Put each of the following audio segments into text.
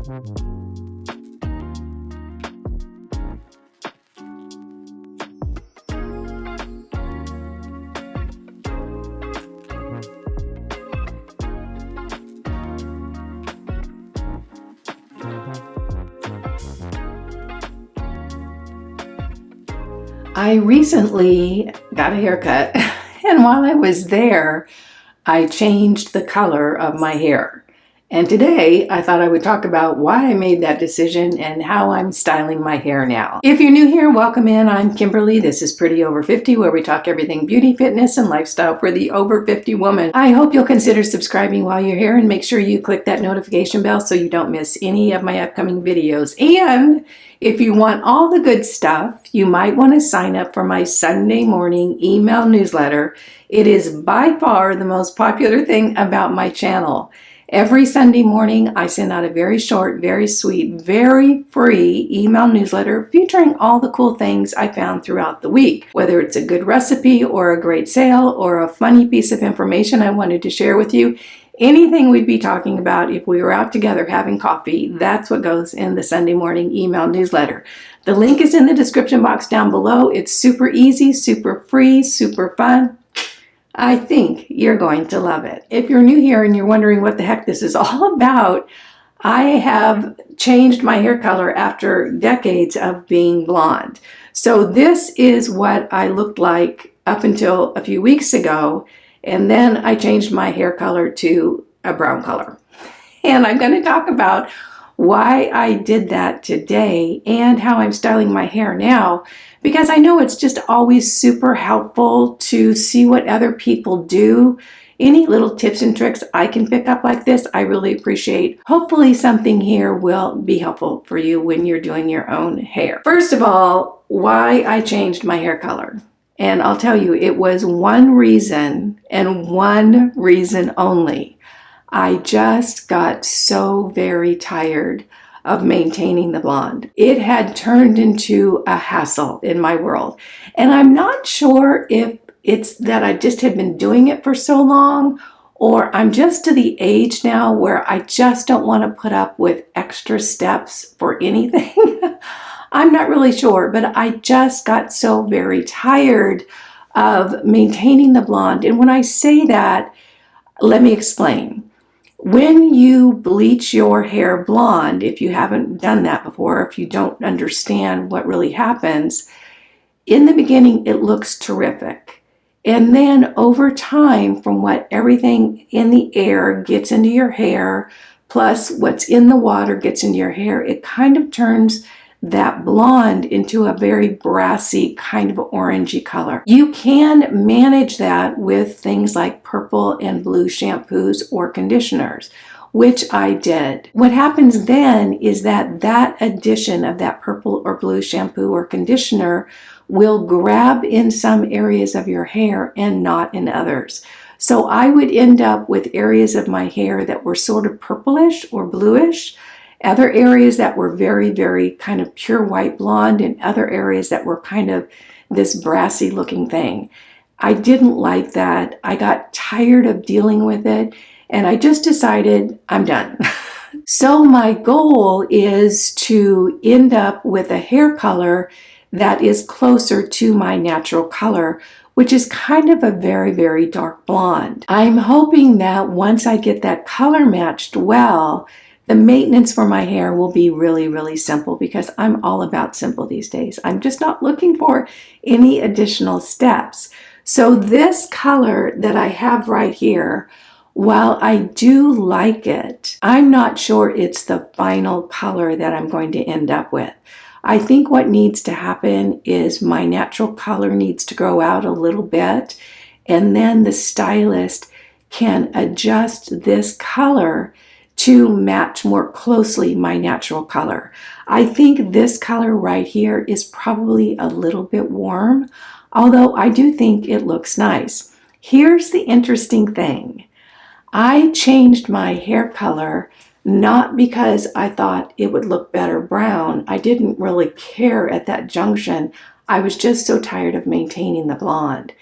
I recently got a haircut, and while I was there, I changed the color of my hair. And today, I thought I would talk about why I made that decision and how I'm styling my hair now. If you're new here, welcome in. I'm Kimberly. This is Pretty Over 50, where we talk everything beauty, fitness, and lifestyle for the over 50 woman. I hope you'll consider subscribing while you're here and make sure you click that notification bell so you don't miss any of my upcoming videos. And if you want all the good stuff, you might want to sign up for my Sunday morning email newsletter. It is by far the most popular thing about my channel. Every Sunday morning, I send out a very short, very sweet, very free email newsletter featuring all the cool things I found throughout the week. Whether it's a good recipe or a great sale or a funny piece of information I wanted to share with you, anything we'd be talking about if we were out together having coffee, that's what goes in the Sunday morning email newsletter. The link is in the description box down below. It's super easy, super free, super fun. I think you're going to love it. If you're new here and you're wondering what the heck this is all about, I have changed my hair color after decades of being blonde. So this is what I looked like up until a few weeks ago, and then I changed my hair color to a brown color. And I'm going to talk about why I did that today and how I'm styling my hair now, because I know it's just always super helpful to see what other people do. Any little tips and tricks I can pick up like this, I really appreciate. Hopefully something here will be helpful for you when you're doing your own hair. First of all, why I changed my hair color. And I'll tell you, it was one reason and one reason only. I just got so very tired of maintaining the blonde. It had turned into a hassle in my world. And I'm not sure if it's that I just had been doing it for so long, or I'm just to the age now where I just don't want to put up with extra steps for anything. I'm not really sure, but I just got so very tired of maintaining the blonde. And when I say that, let me explain. When you bleach your hair blonde, if you haven't done that before, if you don't understand what really happens, in the beginning it looks terrific. And then over time, from what everything in the air gets into your hair, plus what's in the water gets into your hair, it kind of turns that blonde into a very brassy kind of orangey color. You can manage that with things like purple and blue shampoos or conditioners, which I did. What happens then is that that addition of that purple or blue shampoo or conditioner will grab in some areas of your hair and not in others. So I would end up with areas of my hair that were sort of purplish or bluish, other areas that were very, very kind of pure white blonde, and other areas that were kind of this brassy looking thing. I didn't like that. I got tired of dealing with it, and I just decided I'm done. So my goal is to end up with a hair color that is closer to my natural color, which is kind of a very, very dark blonde. I'm hoping that once I get that color matched well, the maintenance for my hair will be really, really simple, because I'm all about simple these days. I'm just not looking for any additional steps. So this color that I have right here, while I do like it, I'm not sure it's the final color that I'm going to end up with. I think what needs to happen is my natural color needs to grow out a little bit, and then the stylist can adjust this color to match more closely my natural color. I think this color right here is probably a little bit warm, although I do think it looks nice. Here's the interesting thing. I changed my hair color not because I thought it would look better brown. I didn't really care at that junction. I was just so tired of maintaining the blonde.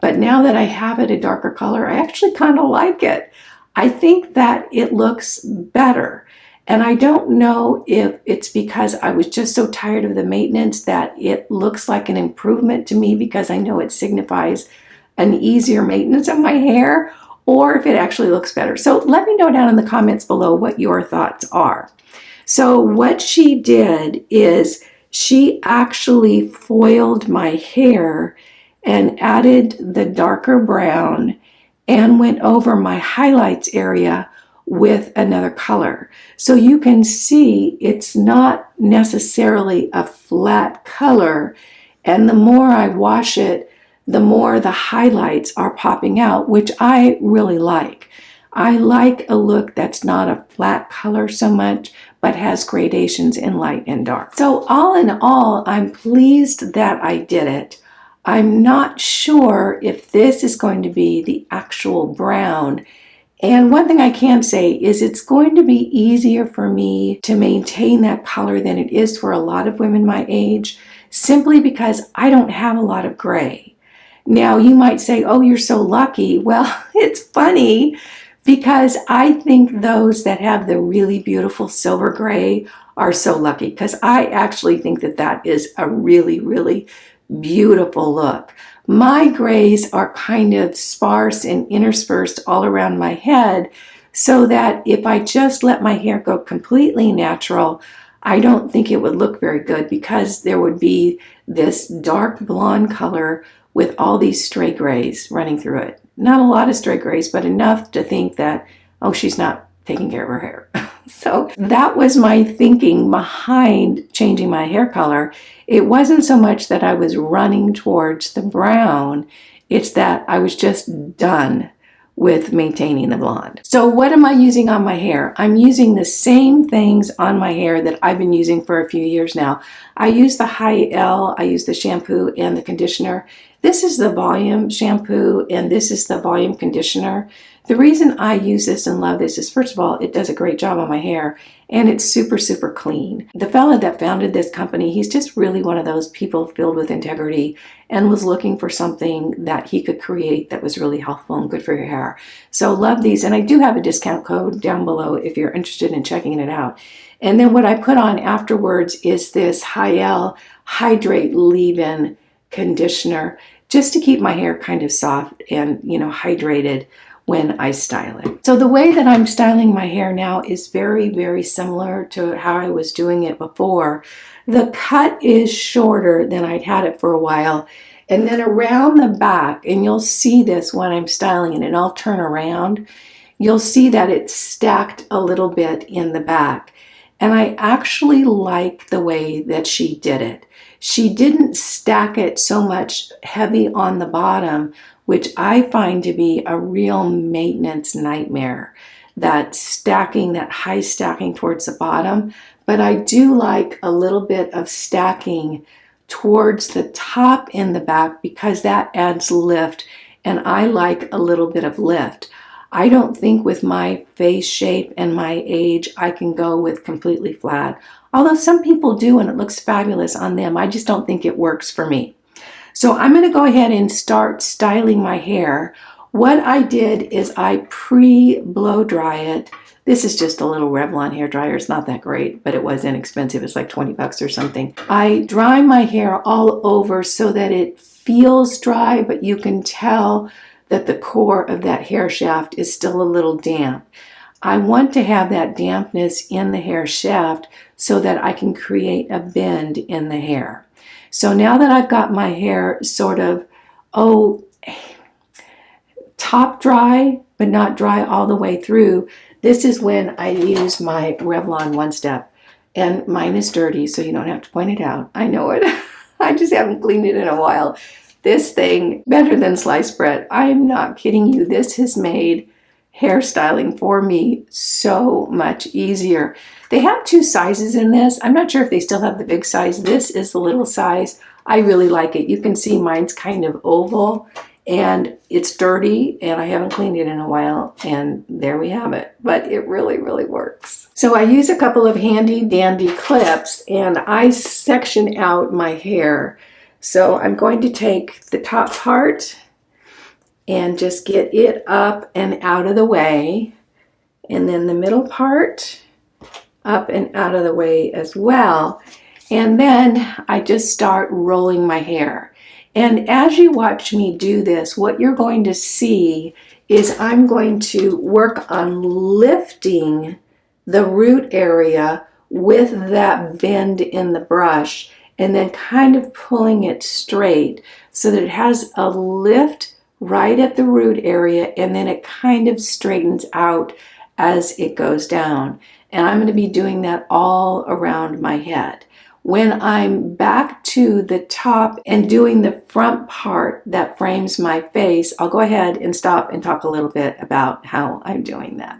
But now that I have it a darker color, I actually kind of like it. I think that it looks better. And I don't know if it's because I was just so tired of the maintenance that it looks like an improvement to me because I know it signifies an easier maintenance of my hair, or if it actually looks better. So let me know down in the comments below what your thoughts are. So what she did is she actually foiled my hair and added the darker brown and went over my highlights area with another color. So you can see it's not necessarily a flat color, and the more I wash it, the more the highlights are popping out, which I really like. I like a look that's not a flat color so much, but has gradations in light and dark. So all in all, I'm pleased that I did it. I'm not sure if this is going to be the actual brown. And one thing I can say is it's going to be easier for me to maintain that color than it is for a lot of women my age, simply because I don't have a lot of gray. Now you might say, oh, you're so lucky. Well, it's funny because I think those that have the really beautiful silver gray are so lucky, because I actually think that that is a really, really beautiful look. My grays are kind of sparse and interspersed all around my head, so that if I just let my hair go completely natural, I don't think it would look very good, because there would be this dark blonde color with all these stray grays running through it. Not a lot of stray grays, but enough to think that, oh, she's not taking care of her hair. So that was my thinking behind changing my hair color. It wasn't so much that I was running towards the brown, it's that I was just done with maintaining the blonde. So what am I using on my hair? I'm using the same things on my hair that I've been using for a few years now. I use the Haielle, I use the shampoo and the conditioner. This is the volume shampoo and this is the volume conditioner. The reason I use this and love this is, first of all, it does a great job on my hair and it's super, super clean. The fella that founded this company, he's just really one of those people filled with integrity and was looking for something that he could create that was really helpful and good for your hair. So love these, and I do have a discount code down below if you're interested in checking it out. And then what I put on afterwards is this Haielle Hydrate Leave-In Conditioner, just to keep my hair kind of soft and, you know, hydrated when I style it. So the way that I'm styling my hair now is very, very similar to how I was doing it before. The cut is shorter than I'd had it for a while. And then around the back, and you'll see this when I'm styling it, and I'll turn around, you'll see that it's stacked a little bit in the back. And I actually like the way that she did it. She didn't stack it so much heavy on the bottom, which I find to be a real maintenance nightmare, that stacking, that high stacking towards the bottom. But I do like a little bit of stacking towards the top in the back, because that adds lift, and I like a little bit of lift. I don't think with my face shape and my age I can go with completely flat. Although some people do and it looks fabulous on them, I just don't think it works for me. So I'm going to go ahead and start styling my hair. What I did is I pre-blow dry it. This is just a little Revlon hair dryer. It's not that great, but it was inexpensive. It's like 20 bucks or something. I dry my hair all over so that it feels dry, but you can tell that the core of that hair shaft is still a little damp. I want to have that dampness in the hair shaft so that I can create a bend in the hair. So now that I've got my hair sort of, top dry, but not dry all the way through, this is when I use my Revlon One Step. And mine is dirty, so you don't have to point it out. I know it. I just haven't cleaned it in a while. This thing, better than sliced bread. I am not kidding you. This has made hairstyling for me so much easier. They have two sizes in this. I'm not sure if they still have the big size. This is the little size. I really like it. You can see mine's kind of oval and it's dirty and I haven't cleaned it in a while, and there we have it. But it really, really works. So I use a couple of handy dandy clips and I section out my hair. So I'm going to take the top part and just get it up and out of the way. And then the middle part, up and out of the way as well. And then I just start rolling my hair. And as you watch me do this, what you're going to see is I'm going to work on lifting the root area with that bend in the brush and then kind of pulling it straight so that it has a lift right at the root area, and then it kind of straightens out as it goes down. And I'm going to be doing that all around my head. When I'm back to the top and doing the front part that frames my face, I'll go ahead and stop and talk a little bit about how I'm doing that.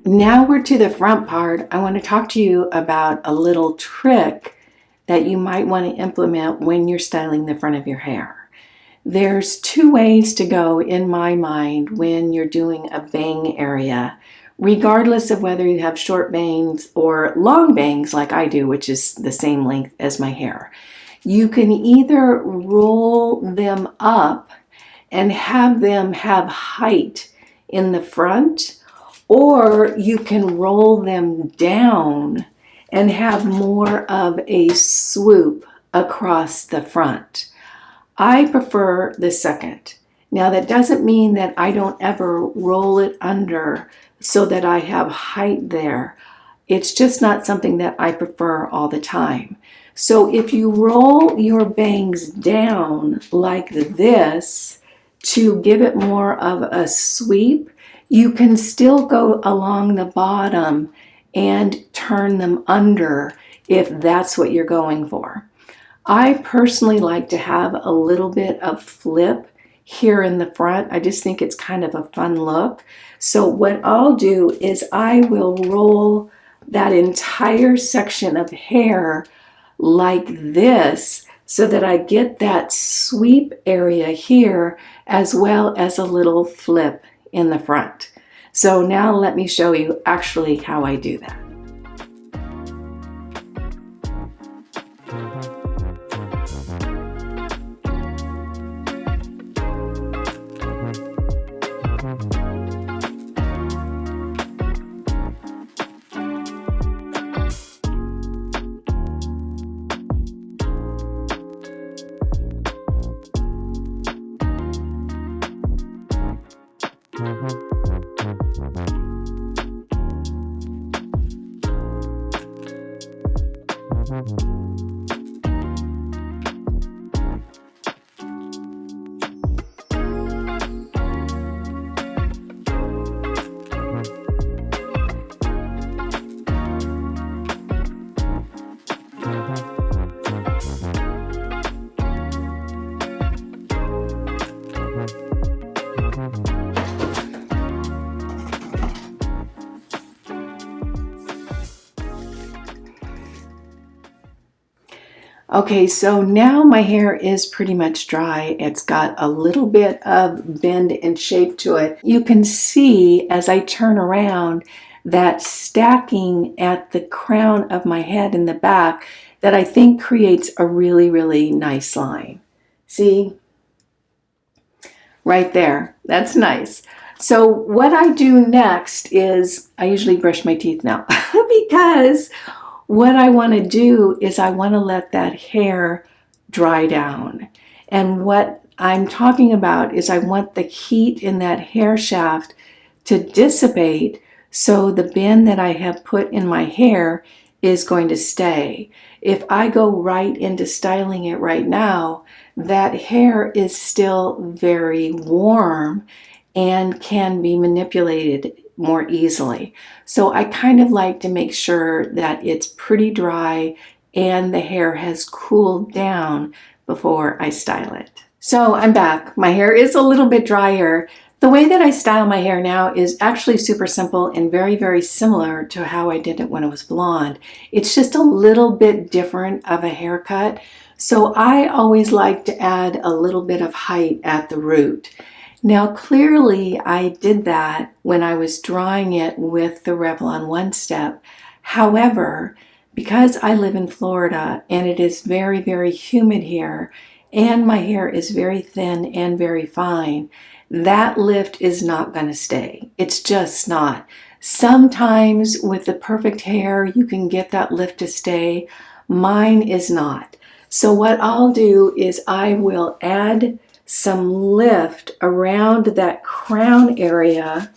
Now we're to the front part. I want to talk to you about a little trick that you might want to implement when you're styling the front of your hair. There's two ways to go in my mind when you're doing a bang area, regardless of whether you have short bangs or long bangs like I do, which is the same length as my hair. You can either roll them up and have them have height in the front, or you can roll them down and have more of a swoop across the front. I prefer the second. Now that doesn't mean that I don't ever roll it under so that I have height there. It's just not something that I prefer all the time. So if you roll your bangs down like this to give it more of a sweep, you can still go along the bottom and turn them under if that's what you're going for. I personally like to have a little bit of flip here in the front. I just think it's kind of a fun look. So what I'll do is I will roll that entire section of hair like this so that I get that sweep area here as well as a little flip in the front. So now let me show you actually how I do that. Okay, so now my hair is pretty much dry. It's got a little bit of bend and shape to it. You can see as I turn around that stacking at the crown of my head in the back that I think creates a really, really nice line. See? Right there. That's nice. So what I do next is I usually brush my teeth now because what I want to do is I want to let that hair dry down. And what I'm talking about is I want the heat in that hair shaft to dissipate so the bend that I have put in my hair is going to stay. If I go right into styling it right now, that hair is still very warm and can be manipulated more easily. So I kind of like to make sure that it's pretty dry and the hair has cooled down before I style it. So I'm back. My hair is a little bit drier. The way that I style my hair now is actually super simple and very, very similar to how I did it when I was blonde. It's just a little bit different of a haircut. So I always like to add a little bit of height at the root. Now clearly I did that when I was drying it with the Revlon One Step. However, because I live in Florida and it is very, very humid here and my hair is very thin and very fine, that lift is not going to stay. It's just not. Sometimes with the perfect hair you can get that lift to stay. Mine is not. So what I'll do is I will add some lift around that crown area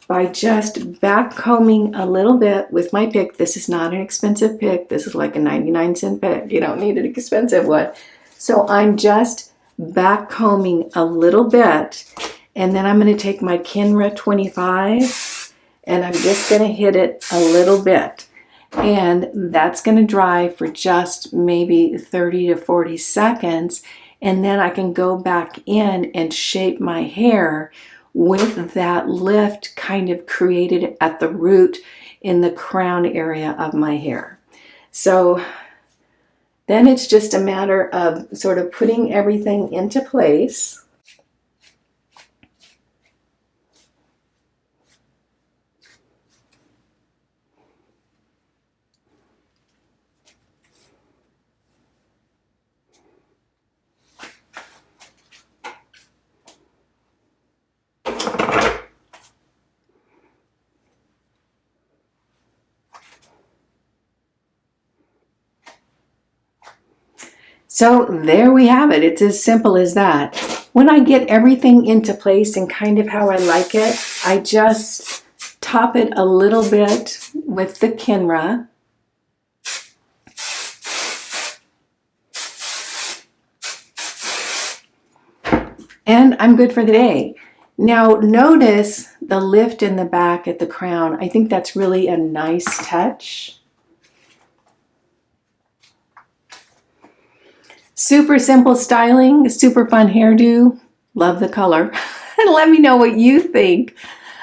by just back combing a little bit with my pick. This is not an expensive pick. This is like a 99-cent pick. You don't need an expensive one. So I'm just back combing a little bit, and then I'm going to take my Kinra 25 and I'm just going to hit it a little bit. And that's going to dry for just maybe 30 to 40 seconds. And then I can go back in and shape my hair with that lift kind of created at the root in the crown area of my hair. So then it's just a matter of sort of putting everything into place. So there we have it. It's as simple as that. When I get everything into place and kind of how I like it, I just top it a little bit with the Kinra. And I'm good for the day. Now notice the lift in the back at the crown. I think that's really a nice touch. Super simple styling, super fun hairdo. Love the color. And let me know what you think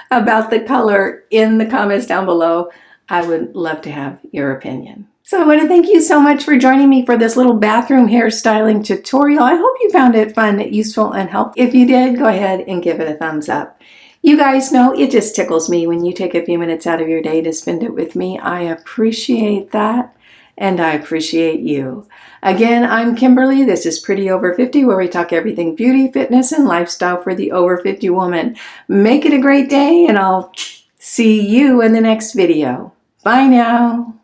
about the color in the comments down below. I would love to have your opinion. So I want to thank you so much for joining me for this little bathroom hairstyling tutorial. I hope you found it fun, useful, and helpful. If you did, go ahead and give it a thumbs up. You guys know it just tickles me when you take a few minutes out of your day to spend it with me. I appreciate that, and I appreciate you. Again, I'm Kimberly. This is Pretty Over 50, where we talk everything beauty, fitness, and lifestyle for the over 50 woman. Make it a great day, and I'll see you in the next video. Bye now.